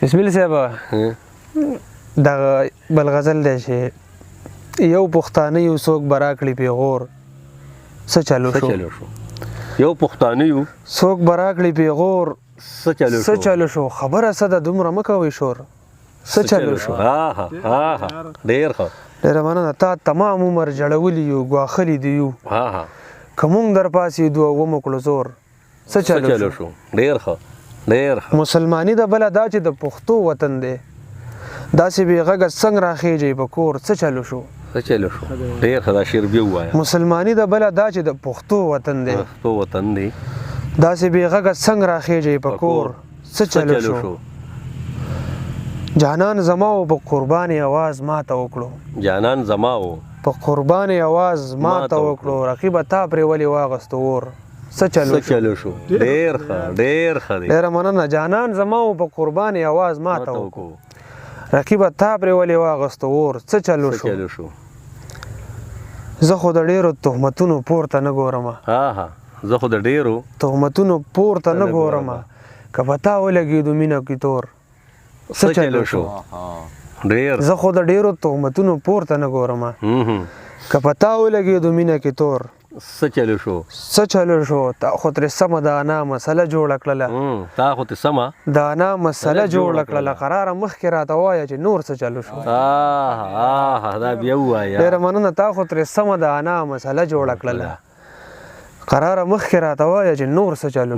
بسم الله صاحب دا بل غزل دی چې یو پښتانه یو څوک برا کړي پیغور څه چلو شو یو پښتانه یو څوک برا کړي پیغور څه چلو شو خبره څه ده دومره مه کوئ شور څه چلو شو ډېر ښه ډېره مننه تا تمام عمر جړولي یو ګواښلي دي یو که مونږ در پاسېدو او ومو کړو زور څه چلو شو ډېر ښه ډېر ښه مسلماني د بله دا چې د پښتو وطن دی داسې بې غږه څنګه راخېږئ په کور څه چلو شو ډېر ښه دا شعر بیا ووایه مسلماني د بله دا چې د پښتو وطن دی داسې بې غږه څنګه راخېږئ په کور څه چلو شو جانان زما و په قربان اواز ماته وکړو جانان زما و په قربان اواز ماته وکړو رقیبه تا پرې ولې واغستو اور څه چلو شو ډېر ښه ډېر ښه دی ډېره مننه جانان زما و په قربان اواز ماته وکړو رقیبه تا پرې ولې واغستو اور څه چلو شو زه خو د ډېرو تهمتونو پورته نه ګورم زه خو د ډېرو تهمتونو پورته نه ګورم که په تا ولګېدو مینه کې تور څه چلو شو ډېر زه خو د ډېرو تهمتونو پورته نه ګورم که په تا ولګېدو مینه کې تور څه چلو شو تا خو ترې سمه د انا مسله جوړه کړله د انا مسله جوړه کړله قراره مخکې راته ووایه چې نور څه چلو شو دا بیا ووایه ډېره مننه تا خو ترې سمه د انا مسله جوړه کړله قراره مخکې راته ووایه چې نور څه چلو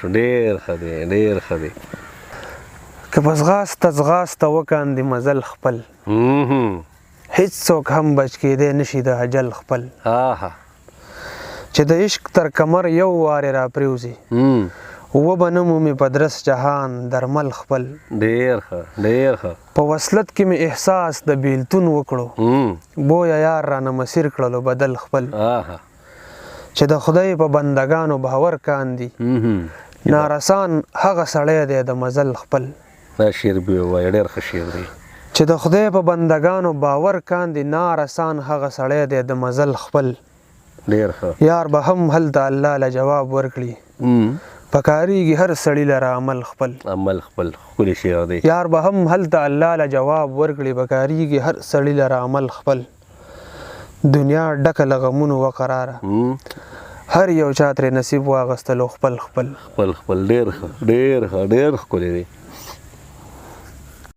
شو ډېر ښه دی ډېر ښه دی که په ځغاسته وکاندې مزل خپل هیڅوک هم بچ کېدی نشي د اجل خپل چې د عشق تر کمر یو وارې را پرېوځي وبه نه مومي په درس جهان درمل خپل ډېر ښه په وصلت کې مې احساس د بیلتون وکړو بویه یار رانه مسیر کړلو بدل خپل چې د خدای په بندګانو باور کاندي نارسان هغه سړی دی د مزل خپل دا شعر بیا ووایه ډېر ښه شعر دی چې د خدای په بندګانو باور کاندي نارسان هغه سړی دی د مزل خپل ډېر ښه یار به هم هلته الله له جواب ورکړي پکارېږي هر سړي لره عمل خپل ښکلی شعر دی یار به هم هلته الله له جواب ورکړي پکارېږي هر سړي لره عمل خپل دنیا ډکه له غمونو وقراره هر یو چا ترې نصیب واغستلو خپل ډېر ښه ډېر ښکلی دی